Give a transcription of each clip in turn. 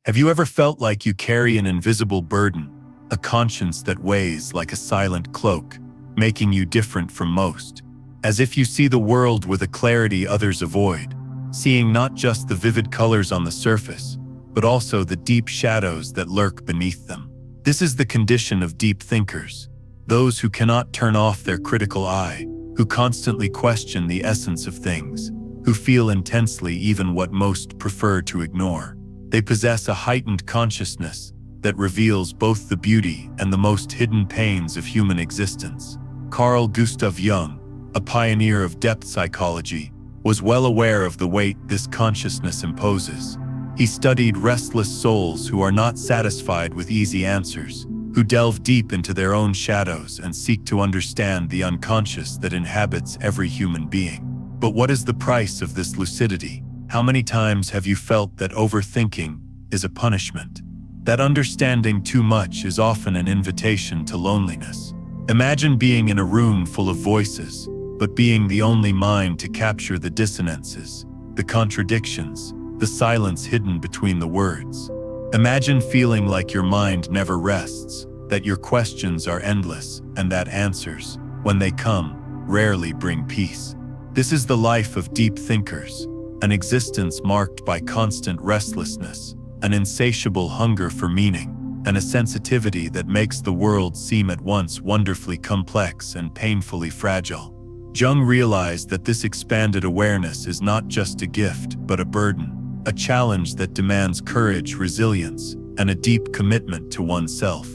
Have you ever felt like you carry an invisible burden, a conscience that weighs like a silent cloak, making you different from most? As if you see the world with a clarity others avoid, seeing not just the vivid colors on the surface, but also the deep shadows that lurk beneath them. This is the condition of deep thinkers, those who cannot turn off their critical eye, who constantly question the essence of things, who feel intensely even what most prefer to ignore. They possess a heightened consciousness that reveals both the beauty and the most hidden pains of human existence. Carl Jung, a pioneer of depth psychology, was well aware of the weight this consciousness imposes. He studied restless souls who are not satisfied with easy answers, who delve deep into their own shadows and seek to understand the unconscious that inhabits every human being. But what is the price of this lucidity? How many times have you felt that overthinking is a punishment? That understanding too much is often an invitation to loneliness. Imagine being in a room full of voices, but being the only mind to capture the dissonances, the contradictions, the silence hidden between the words. Imagine feeling like your mind never rests, that your questions are endless, and that answers, when they come, rarely bring peace. This is the life of deep thinkers, an existence marked by constant restlessness, an insatiable hunger for meaning, and a sensitivity that makes the world seem at once wonderfully complex and painfully fragile. Jung realized that this expanded awareness is not just a gift, but a burden, a challenge that demands courage, resilience, and a deep commitment to oneself.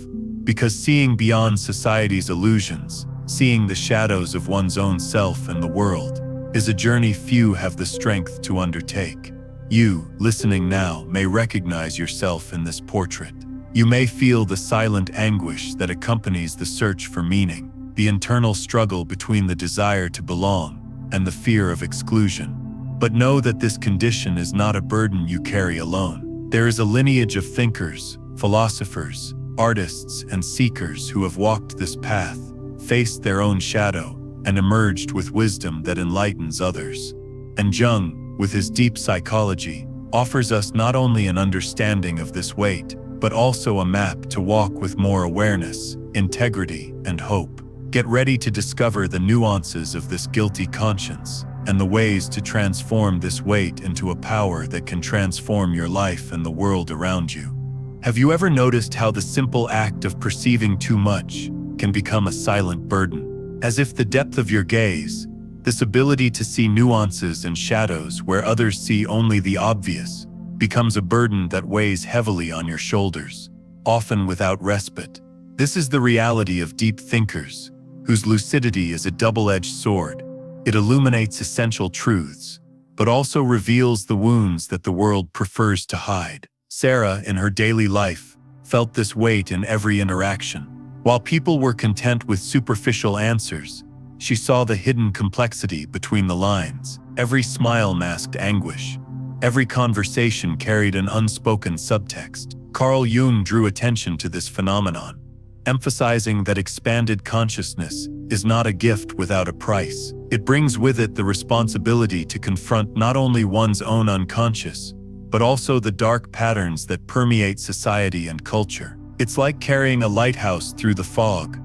Because seeing beyond society's illusions, seeing the shadows of one's own self and the world, is a journey few have the strength to undertake. You, listening now, may recognize yourself in this portrait. You may feel the silent anguish that accompanies the search for meaning, the internal struggle between the desire to belong and the fear of exclusion. But know that this condition is not a burden you carry alone. There is a lineage of thinkers, philosophers, artists, and seekers who have walked this path, faced their own shadow, and emerged with wisdom that enlightens others. And Jung, with his deep psychology, offers us not only an understanding of this weight, but also a map to walk with more awareness, integrity, and hope. Get ready to discover the nuances of this guilty conscience, and the ways to transform this weight into a power that can transform your life and the world around you. Have you ever noticed how the simple act of perceiving too much can become a silent burden? As if the depth of your gaze, this ability to see nuances and shadows where others see only the obvious, becomes a burden that weighs heavily on your shoulders, often without respite. This is the reality of deep thinkers, whose lucidity is a double-edged sword. It illuminates essential truths, but also reveals the wounds that the world prefers to hide. Sarah, in her daily life, felt this weight in every interaction. While people were content with superficial answers, she saw the hidden complexity between the lines. Every smile masked anguish. Every conversation carried an unspoken subtext. Carl Jung drew attention to this phenomenon, emphasizing that expanded consciousness is not a gift without a price. It brings with it the responsibility to confront not only one's own unconscious, but also the dark patterns that permeate society and culture. It's like carrying a lighthouse through the fog,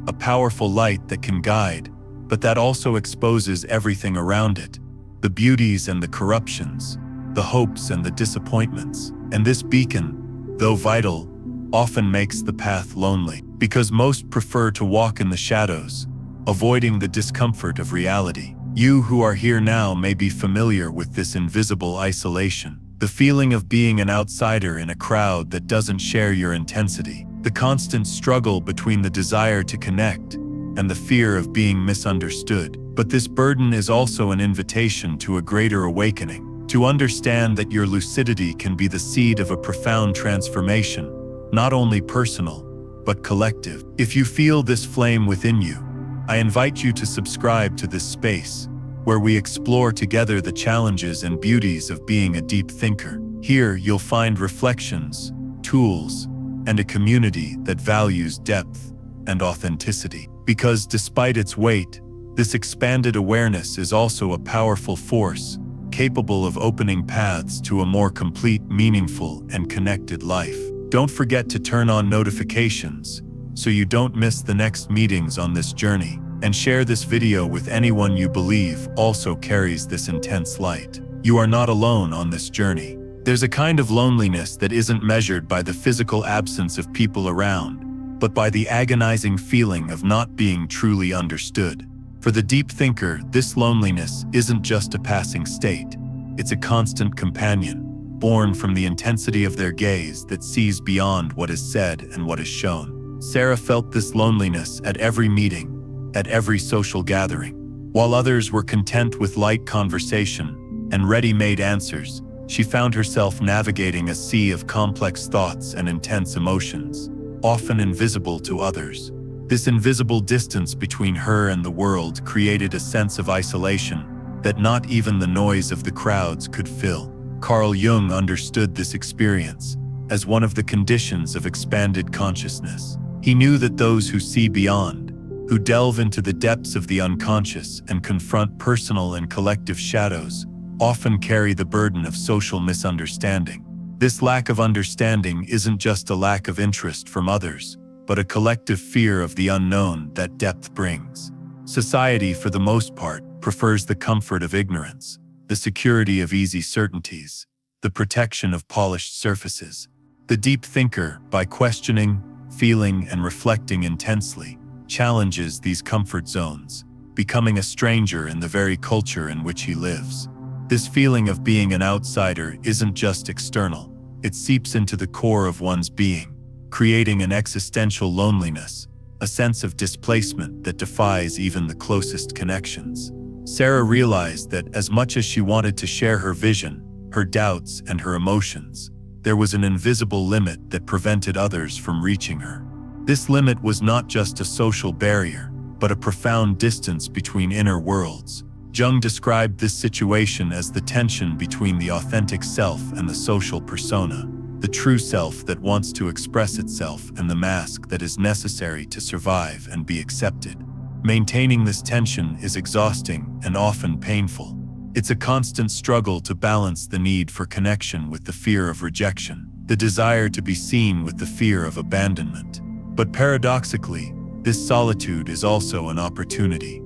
a powerful light that can guide, but that also exposes everything around it, the beauties and the corruptions, the hopes and the disappointments. And this beacon, though vital, often makes the path lonely, because most prefer to walk in the shadows, avoiding the discomfort of reality. You who are here now may be familiar with this invisible isolation, the feeling of being an outsider in a crowd that doesn't share your intensity, the constant struggle between the desire to connect and the fear of being misunderstood. But this burden is also an invitation to a greater awakening, to understand that your lucidity can be the seed of a profound transformation, not only personal, but collective. If you feel this flame within you, I invite you to subscribe to this space, where we explore together the challenges and beauties of being a deep thinker. Here you'll find reflections, tools, and a community that values depth and authenticity. Because despite its weight, this expanded awareness is also a powerful force, capable of opening paths to a more complete, meaningful, and connected life. Don't forget to turn on notifications so you don't miss the next meetings on this journey, and share this video with anyone you believe also carries this intense light. You are not alone on this journey. There's a kind of loneliness that isn't measured by the physical absence of people around, but by the agonizing feeling of not being truly understood. For the deep thinker, this loneliness isn't just a passing state. It's a constant companion, born from the intensity of their gaze that sees beyond what is said and what is shown. Sarah felt this loneliness at every meeting, at every social gathering. While others were content with light conversation and ready-made answers, she found herself navigating a sea of complex thoughts and intense emotions, often invisible to others. This invisible distance between her and the world created a sense of isolation that not even the noise of the crowds could fill. Carl Jung understood this experience as one of the conditions of expanded consciousness. He knew that those who see beyond, who delve into the depths of the unconscious and confront personal and collective shadows, often carry the burden of social misunderstanding. This lack of understanding isn't just a lack of interest from others, but a collective fear of the unknown that depth brings. Society, for the most part, prefers the comfort of ignorance, the security of easy certainties, the protection of polished surfaces. The deep thinker, by questioning, feeling, and reflecting intensely, challenges these comfort zones, becoming a stranger in the very culture in which he lives. This feeling of being an outsider isn't just external. It seeps into the core of one's being, creating an existential loneliness, a sense of displacement that defies even the closest connections. Sarah realized that as much as she wanted to share her vision, her doubts, and her emotions, there was an invisible limit that prevented others from reaching her. This limit was not just a social barrier, but a profound distance between inner worlds. Jung described this situation as the tension between the authentic self and the social persona, the true self that wants to express itself and the mask that is necessary to survive and be accepted. Maintaining this tension is exhausting and often painful. It's a constant struggle to balance the need for connection with the fear of rejection, the desire to be seen with the fear of abandonment. But paradoxically, this solitude is also an opportunity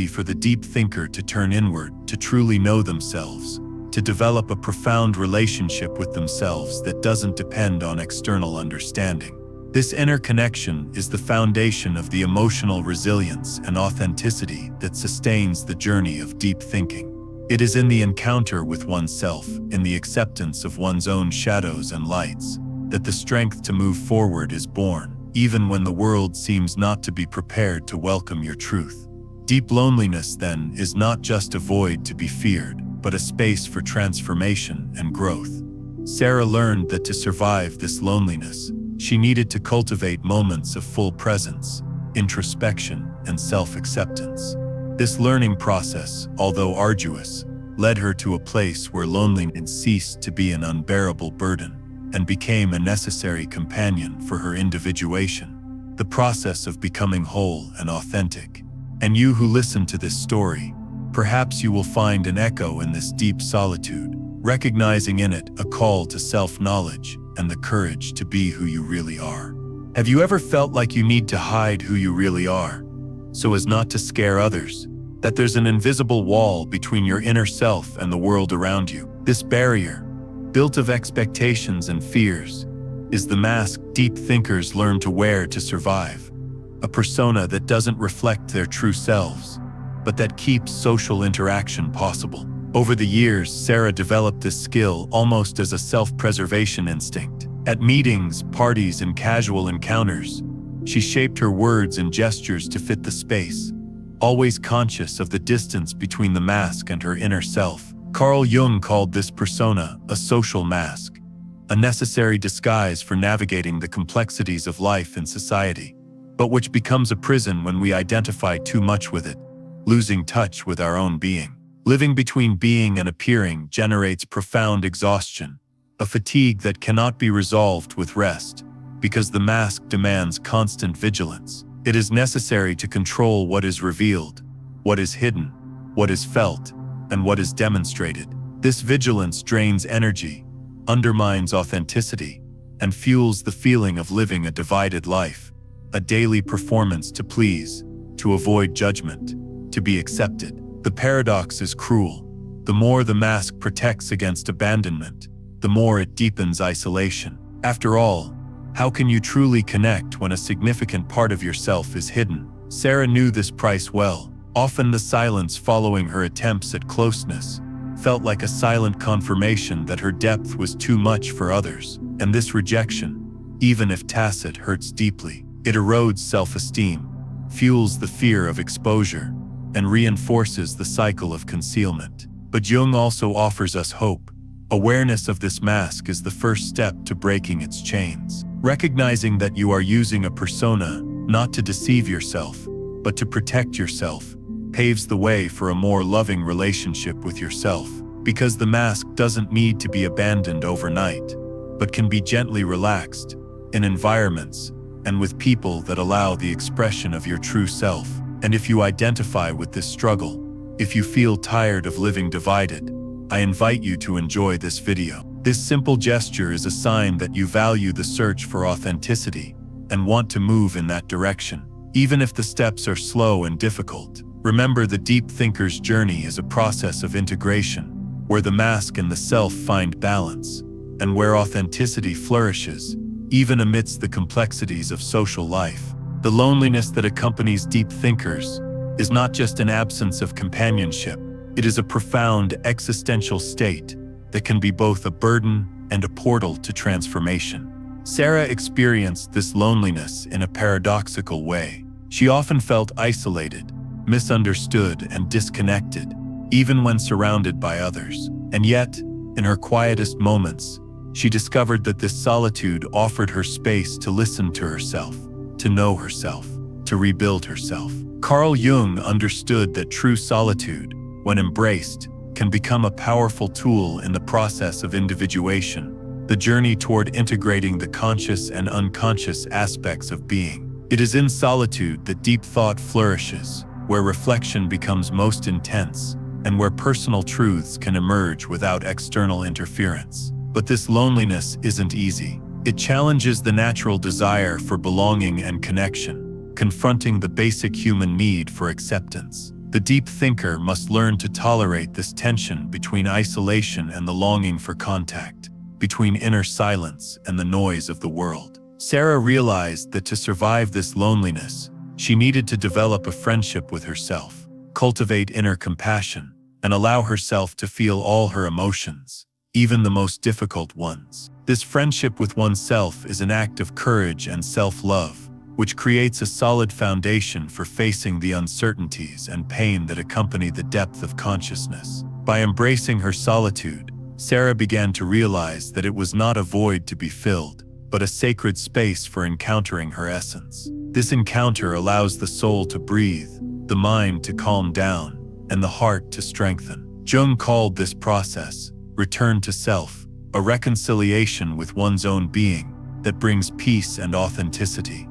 for the deep thinker to turn inward, to truly know themselves, to develop a profound relationship with themselves that doesn't depend on external understanding. This inner connection is the foundation of the emotional resilience and authenticity that sustains the journey of deep thinking. It is in the encounter with oneself, in the acceptance of one's own shadows and lights, that the strength to move forward is born, even when the world seems not to be prepared to welcome your truth. Deep loneliness, then, is not just a void to be feared, but a space for transformation and growth. Sarah learned that to survive this loneliness, she needed to cultivate moments of full presence, introspection, and self-acceptance. This learning process, although arduous, led her to a place where loneliness ceased to be an unbearable burden and became a necessary companion for her individuation, the process of becoming whole and authentic. And you who listen to this story, perhaps you will find an echo in this deep solitude, recognizing in it a call to self-knowledge and the courage to be who you really are. Have you ever felt like you need to hide who you really are, so as not to scare others? That there's an invisible wall between your inner self and the world around you? This barrier, built of expectations and fears, is the mask deep thinkers learn to wear to survive. A persona that doesn't reflect their true selves, but that keeps social interaction possible. Over the years, Sarah developed this skill almost as a self-preservation instinct. At meetings, parties, and casual encounters, she shaped her words and gestures to fit the space, always conscious of the distance between the mask and her inner self. Carl Jung called this persona a social mask, a necessary disguise for navigating the complexities of life and society, but which becomes a prison when we identify too much with it, losing touch with our own being. Living between being and appearing generates profound exhaustion, a fatigue that cannot be resolved with rest, because the mask demands constant vigilance. It is necessary to control what is revealed, what is hidden, what is felt, and what is demonstrated. This vigilance drains energy, undermines authenticity, and fuels the feeling of living a divided life, a daily performance to please, to avoid judgment, to be accepted. The paradox is cruel. The more the mask protects against abandonment, the more it deepens isolation. After all, how can you truly connect when a significant part of yourself is hidden? Sarah knew this price well. Often the silence following her attempts at closeness felt like a silent confirmation that her depth was too much for others. And this rejection, even if tacit, hurts deeply. It erodes self-esteem, fuels the fear of exposure, and reinforces the cycle of concealment. But Jung also offers us hope. Awareness of this mask is the first step to breaking its chains. Recognizing that you are using a persona not to deceive yourself, but to protect yourself, paves the way for a more loving relationship with yourself. Because the mask doesn't need to be abandoned overnight, but can be gently relaxed in environments and with people that allow the expression of your true self. And if you identify with this struggle, if you feel tired of living divided, I invite you to enjoy this video. This simple gesture is a sign that you value the search for authenticity and want to move in that direction. Even if the steps are slow and difficult, remember the deep thinker's journey is a process of integration, where the mask and the self find balance, and where authenticity flourishes, even amidst the complexities of social life. The loneliness that accompanies deep thinkers is not just an absence of companionship, it is a profound existential state that can be both a burden and a portal to transformation. Sarah experienced this loneliness in a paradoxical way. She often felt isolated, misunderstood, and disconnected, even when surrounded by others. And yet, in her quietest moments, she discovered that this solitude offered her space to listen to herself, to know herself, to rebuild herself. Carl Jung understood that true solitude, when embraced, can become a powerful tool in the process of individuation, the journey toward integrating the conscious and unconscious aspects of being. It is in solitude that deep thought flourishes, where reflection becomes most intense, and where personal truths can emerge without external interference. But this loneliness isn't easy. It challenges the natural desire for belonging and connection, confronting the basic human need for acceptance. The deep thinker must learn to tolerate this tension between isolation and the longing for contact, between inner silence and the noise of the world. Sarah realized that to survive this loneliness, she needed to develop a friendship with herself, cultivate inner compassion, and allow herself to feel all her emotions, even the most difficult ones. This friendship with oneself is an act of courage and self-love, which creates a solid foundation for facing the uncertainties and pain that accompany the depth of consciousness. By embracing her solitude, Sarah began to realize that it was not a void to be filled, but a sacred space for encountering her essence. This encounter allows the soul to breathe, the mind to calm down, and the heart to strengthen. Jung called this process return to self, a reconciliation with one's own being that brings peace and authenticity.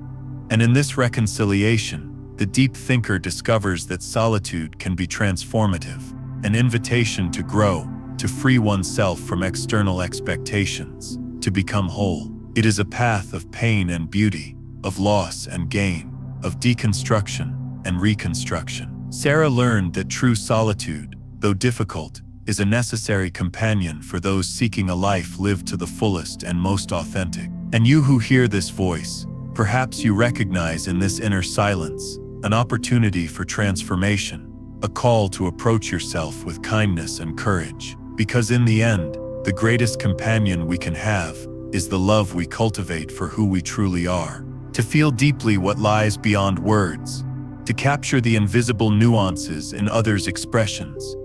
And in this reconciliation, the deep thinker discovers that solitude can be transformative, an invitation to grow, to free oneself from external expectations, to become whole. It is a path of pain and beauty, of loss and gain, of deconstruction and reconstruction. Sarah learned that true solitude, though difficult, is a necessary companion for those seeking a life lived to the fullest and most authentic. And you who hear this voice, perhaps you recognize in this inner silence an opportunity for transformation, a call to approach yourself with kindness and courage. Because in the end, the greatest companion we can have is the love we cultivate for who we truly are. To feel deeply what lies beyond words, to capture the invisible nuances in others' expressions,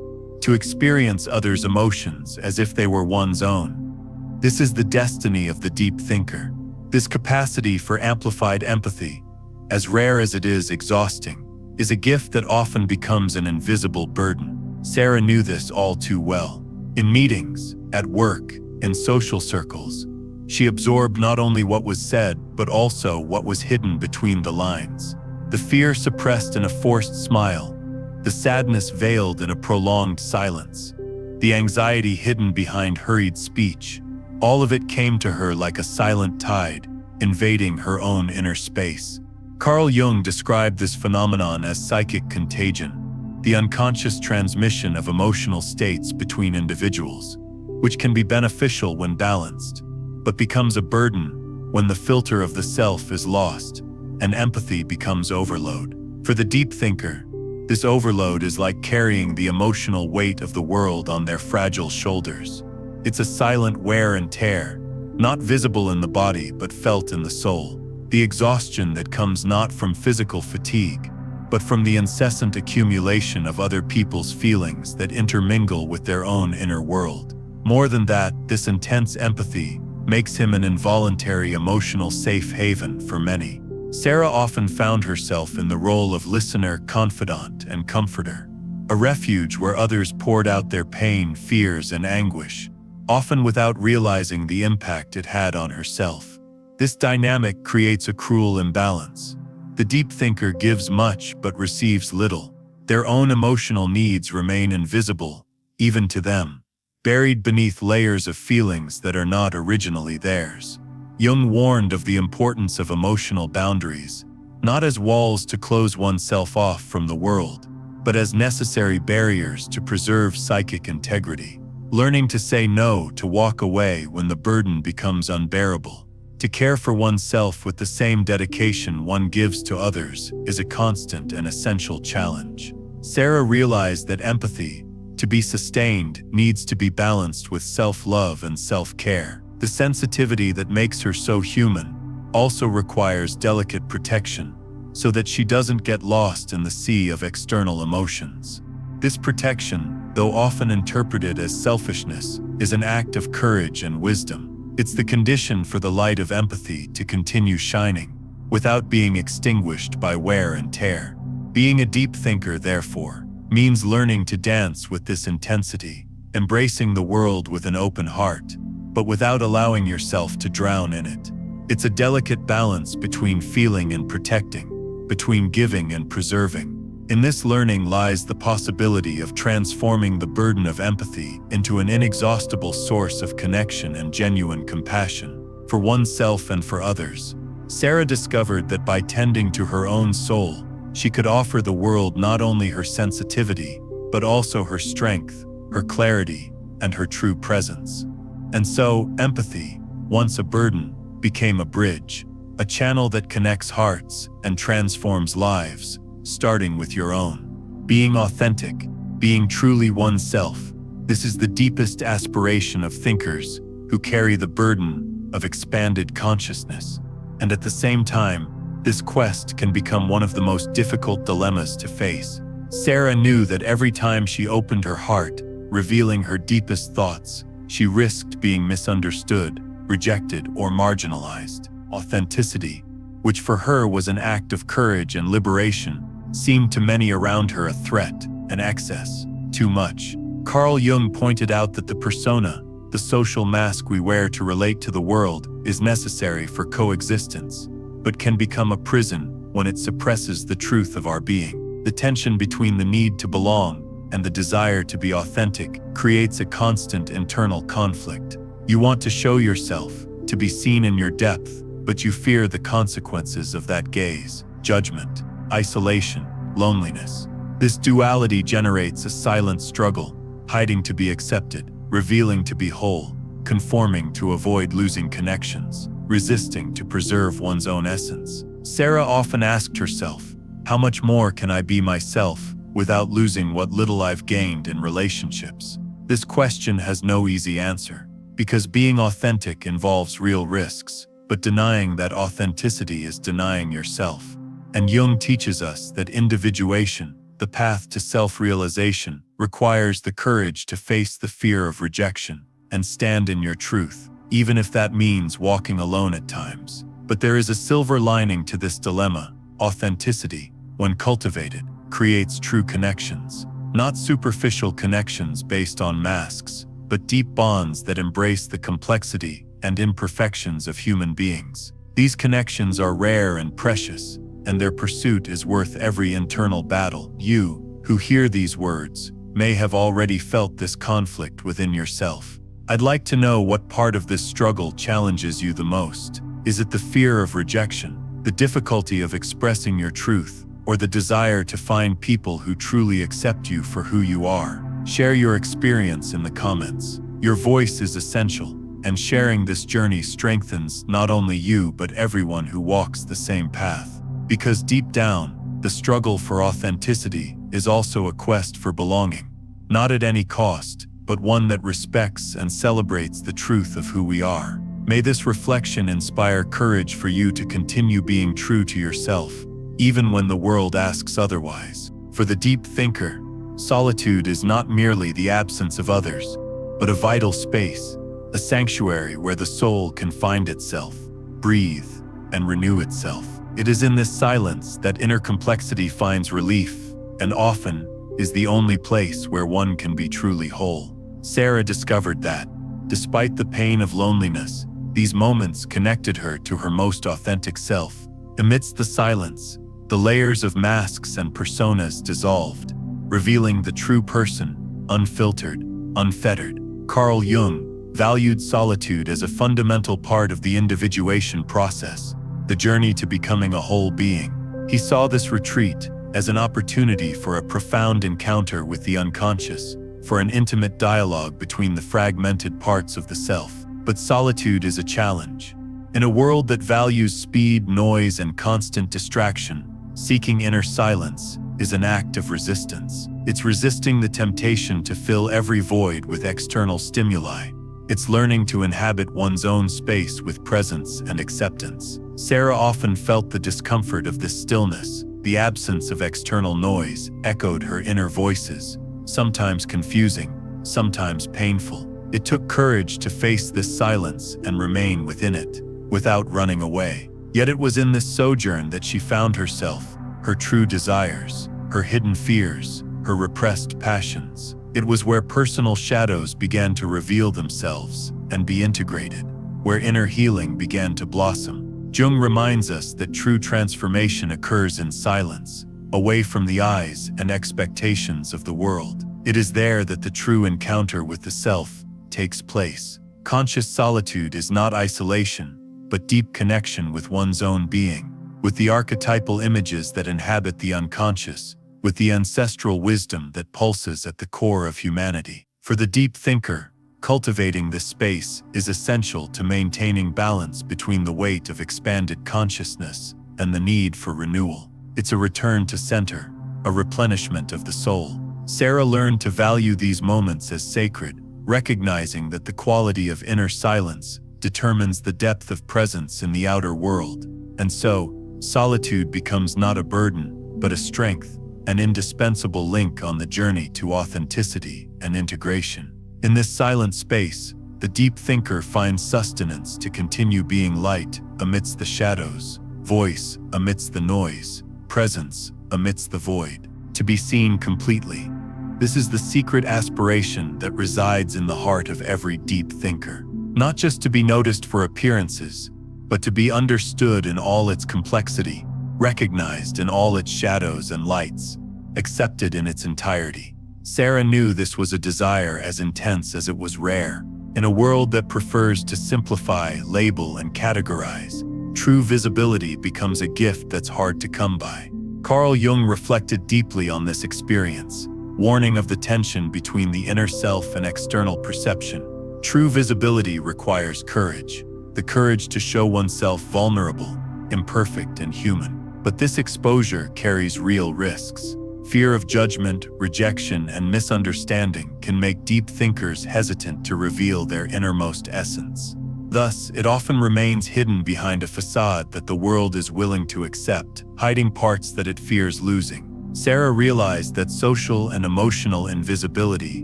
to experience others' emotions as if they were one's own. This is the destiny of the deep thinker. This capacity for amplified empathy, as rare as it is exhausting, is a gift that often becomes an invisible burden. Sarah knew this all too well. In meetings, at work, in social circles, she absorbed not only what was said, but also what was hidden between the lines. The fear suppressed in a forced smile, the sadness veiled in a prolonged silence, the anxiety hidden behind hurried speech. All of it came to her like a silent tide, invading her own inner space. Carl Jung described this phenomenon as psychic contagion, the unconscious transmission of emotional states between individuals, which can be beneficial when balanced, but becomes a burden when the filter of the self is lost and empathy becomes overload. For the deep thinker, this overload is like carrying the emotional weight of the world on their fragile shoulders. It's a silent wear and tear, not visible in the body but felt in the soul. The exhaustion that comes not from physical fatigue, but from the incessant accumulation of other people's feelings that intermingle with their own inner world. More than that, this intense empathy makes him an involuntary emotional safe haven for many. Sarah often found herself in the role of listener, confidant, and comforter, a refuge where others poured out their pain, fears, and anguish, often without realizing the impact it had on herself. This dynamic creates a cruel imbalance. The deep thinker gives much but receives little. Their own emotional needs remain invisible, even to them, buried beneath layers of feelings that are not originally theirs. Jung warned of the importance of emotional boundaries, not as walls to close oneself off from the world, but as necessary barriers to preserve psychic integrity. Learning to say no, to walk away when the burden becomes unbearable, to care for oneself with the same dedication one gives to others is a constant and essential challenge. Sarah realized that empathy, to be sustained, needs to be balanced with self-love and self-care. The sensitivity that makes her so human also requires delicate protection, so that she doesn't get lost in the sea of external emotions. This protection, though often interpreted as selfishness, is an act of courage and wisdom. It's the condition for the light of empathy to continue shining, without being extinguished by wear and tear. Being a deep thinker, therefore, means learning to dance with this intensity, embracing the world with an open heart, but without allowing yourself to drown in it. It's a delicate balance between feeling and protecting, between giving and preserving. In this learning lies the possibility of transforming the burden of empathy into an inexhaustible source of connection and genuine compassion, for oneself and for others. Sarah discovered that by tending to her own soul, she could offer the world not only her sensitivity, but also her strength, her clarity, and her true presence. And so, empathy, once a burden, became a bridge, a channel that connects hearts and transforms lives, starting with your own. Being authentic, being truly oneself, this is the deepest aspiration of thinkers who carry the burden of expanded consciousness. And at the same time, this quest can become one of the most difficult dilemmas to face. Sarah knew that every time she opened her heart, revealing her deepest thoughts, she risked being misunderstood, rejected, or marginalized. Authenticity, which for her was an act of courage and liberation, seemed to many around her a threat, an excess, too much. Carl Jung pointed out that the persona, the social mask we wear to relate to the world, is necessary for coexistence, but can become a prison when it suppresses the truth of our being. The tension between the need to belong and the desire to be authentic creates a constant internal conflict. You want to show yourself, to be seen in your depth, but you fear the consequences of that gaze, judgment, isolation, loneliness. This duality generates a silent struggle, hiding to be accepted, revealing to be whole, conforming to avoid losing connections, resisting to preserve one's own essence. Sarah often asked herself, how much more can I be myself without losing what little I've gained in relationships? This question has no easy answer, because being authentic involves real risks, but denying that authenticity is denying yourself. And Jung teaches us that individuation, the path to self-realization, requires the courage to face the fear of rejection and stand in your truth, even if that means walking alone at times. But there is a silver lining to this dilemma. Authenticity, when cultivated, creates true connections, not superficial connections based on masks, but deep bonds that embrace the complexity and imperfections of human beings. These connections are rare and precious, and their pursuit is worth every internal battle. You, who hear these words may have already felt this conflict within yourself. I'd like to know what part of this struggle challenges you the most. Is it the fear of rejection, the difficulty of expressing your truth, or the desire to find people who truly accept you for who you are? Share your experience in the comments. Your voice is essential, and sharing this journey strengthens not only you but everyone who walks the same path. Because deep down, the struggle for authenticity is also a quest for belonging, not at any cost, but one that respects and celebrates the truth of who we are. May this reflection inspire courage for you to continue being true to yourself, even when the world asks otherwise. For the deep thinker, solitude is not merely the absence of others, but a vital space, a sanctuary where the soul can find itself, breathe, and renew itself. It is in this silence that inner complexity finds relief, and often is the only place where one can be truly whole. Sarah discovered that, despite the pain of loneliness, these moments connected her to her most authentic self. Amidst the silence, the layers of masks and personas dissolved, revealing the true person, unfiltered, unfettered. Carl Jung valued solitude as a fundamental part of the individuation process, the journey to becoming a whole being. He saw this retreat as an opportunity for a profound encounter with the unconscious, for an intimate dialogue between the fragmented parts of the self. But solitude is a challenge. In a world that values speed, noise, and constant distraction, seeking inner silence is an act of resistance. It's resisting the temptation to fill every void with external stimuli. It's learning to inhabit one's own space with presence and acceptance. Sarah often felt the discomfort of this stillness. The absence of external noise echoed her inner voices, sometimes confusing, sometimes painful. It took courage to face this silence and remain within it, without running away. Yet it was in this sojourn that she found herself, her true desires, her hidden fears, her repressed passions. It was where personal shadows began to reveal themselves and be integrated, where inner healing began to blossom. Jung reminds us that true transformation occurs in silence, away from the eyes and expectations of the world. It is there that the true encounter with the self takes place. Conscious solitude is not isolation, but deep connection with one's own being, with the archetypal images that inhabit the unconscious, with the ancestral wisdom that pulses at the core of humanity. For the deep thinker, cultivating this space is essential to maintaining balance between the weight of expanded consciousness and the need for renewal. It's a return to center, a replenishment of the soul. Sarah learned to value these moments as sacred, recognizing that the quality of inner silence determines the depth of presence in the outer world. And so, solitude becomes not a burden, but a strength, an indispensable link on the journey to authenticity and integration. In this silent space, the deep thinker finds sustenance to continue being light amidst the shadows, voice amidst the noise, presence amidst the void, to be seen completely. This is the secret aspiration that resides in the heart of every deep thinker. Not just to be noticed for appearances, but to be understood in all its complexity, recognized in all its shadows and lights, accepted in its entirety. Sarah knew this was a desire as intense as it was rare. In a world that prefers to simplify, label, and categorize, true visibility becomes a gift that's hard to come by. Carl Jung reflected deeply on this experience, warning of the tension between the inner self and external perception. True visibility requires courage, the courage to show oneself vulnerable, imperfect, and human. But this exposure carries real risks. Fear of judgment, rejection, and misunderstanding can make deep thinkers hesitant to reveal their innermost essence. Thus, it often remains hidden behind a facade that the world is willing to accept, hiding parts that it fears losing. Sarah realized that social and emotional invisibility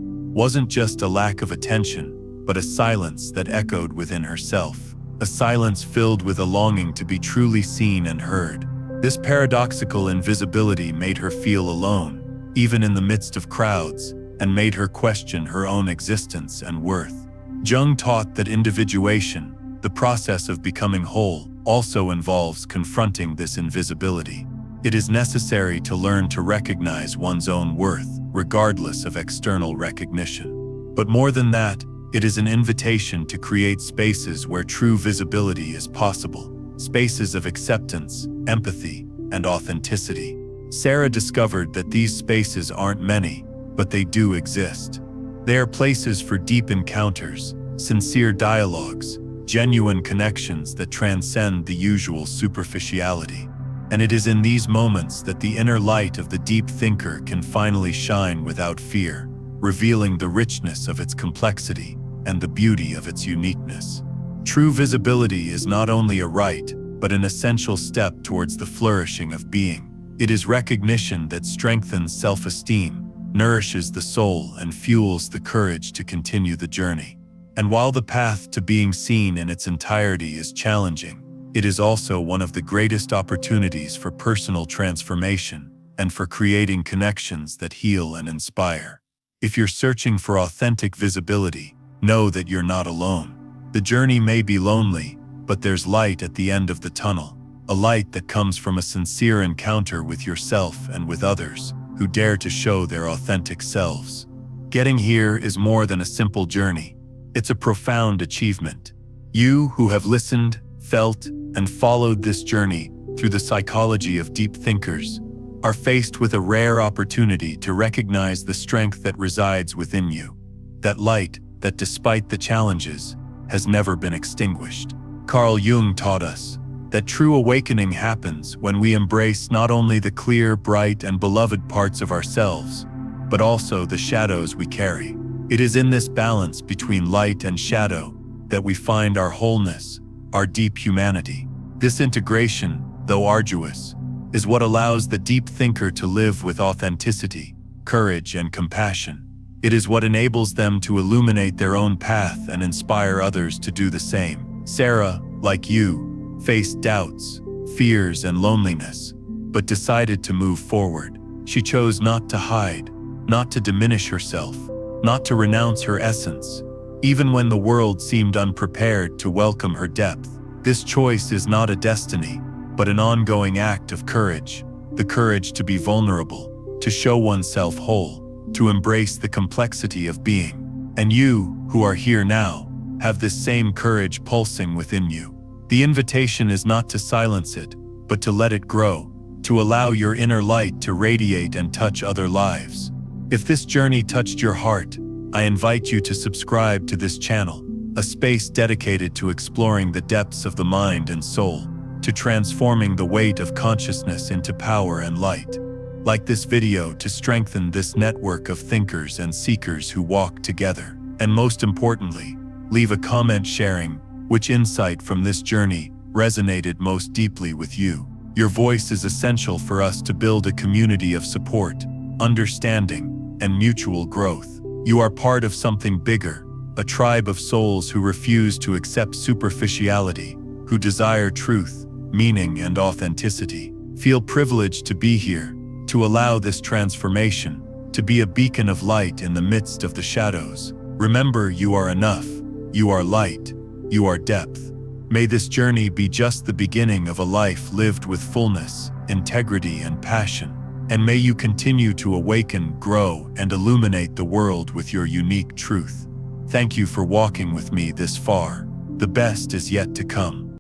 wasn't just a lack of attention, but a silence that echoed within herself, a silence filled with a longing to be truly seen and heard. This paradoxical invisibility made her feel alone, even in the midst of crowds, and made her question her own existence and worth. Jung taught that individuation, the process of becoming whole, also involves confronting this invisibility. It is necessary to learn to recognize one's own worth, regardless of external recognition. But more than that, it is an invitation to create spaces where true visibility is possible, spaces of acceptance, empathy, and authenticity. Sarah discovered that these spaces aren't many, but they do exist. They are places for deep encounters, sincere dialogues, genuine connections that transcend the usual superficiality. And it is in these moments that the inner light of the deep thinker can finally shine without fear, revealing the richness of its complexity and the beauty of its uniqueness. True visibility is not only a right, but an essential step towards the flourishing of being. It is recognition that strengthens self-esteem, nourishes the soul, and fuels the courage to continue the journey. And while the path to being seen in its entirety is challenging, it is also one of the greatest opportunities for personal transformation and for creating connections that heal and inspire. If you're searching for authentic visibility, know that you're not alone. The journey may be lonely, but there's light at the end of the tunnel, a light that comes from a sincere encounter with yourself and with others who dare to show their authentic selves. Getting here is more than a simple journey. It's a profound achievement. You who have listened, felt, and followed this journey through the psychology of deep thinkers are faced with a rare opportunity to recognize the strength that resides within you, that light that, despite the challenges, has never been extinguished. Carl Jung taught us that true awakening happens when we embrace not only the clear, bright, and beloved parts of ourselves, but also the shadows we carry. It is in this balance between light and shadow that we find our wholeness, our deep humanity. This integration, though arduous, is what allows the deep thinker to live with authenticity, courage, and compassion. It is what enables them to illuminate their own path and inspire others to do the same. Sarah, like you, faced doubts, fears, and loneliness, but decided to move forward. She chose not to hide, not to diminish herself, not to renounce her essence, even when the world seemed unprepared to welcome her depth. This choice is not a destiny, but an ongoing act of courage, the courage to be vulnerable, to show oneself whole, to embrace the complexity of being. And you, who are here now, have this same courage pulsing within you. The invitation is not to silence it, but to let it grow, to allow your inner light to radiate and touch other lives. If this journey touched your heart, I invite you to subscribe to this channel, a space dedicated to exploring the depths of the mind and soul, to transforming the weight of consciousness into power and light. Like this video to strengthen this network of thinkers and seekers who walk together. And most importantly, leave a comment sharing which insight from this journey resonated most deeply with you. Your voice is essential for us to build a community of support, understanding, and mutual growth. You are part of something bigger, a tribe of souls who refuse to accept superficiality, who desire truth, meaning, and authenticity. Feel privileged to be here, to allow this transformation, to be a beacon of light in the midst of the shadows. Remember, you are enough, you are light, you are depth. May this journey be just the beginning of a life lived with fullness, integrity, and passion. And may you continue to awaken, grow, and illuminate the world with your unique truth. Thank you for walking with me this far. The best is yet to come.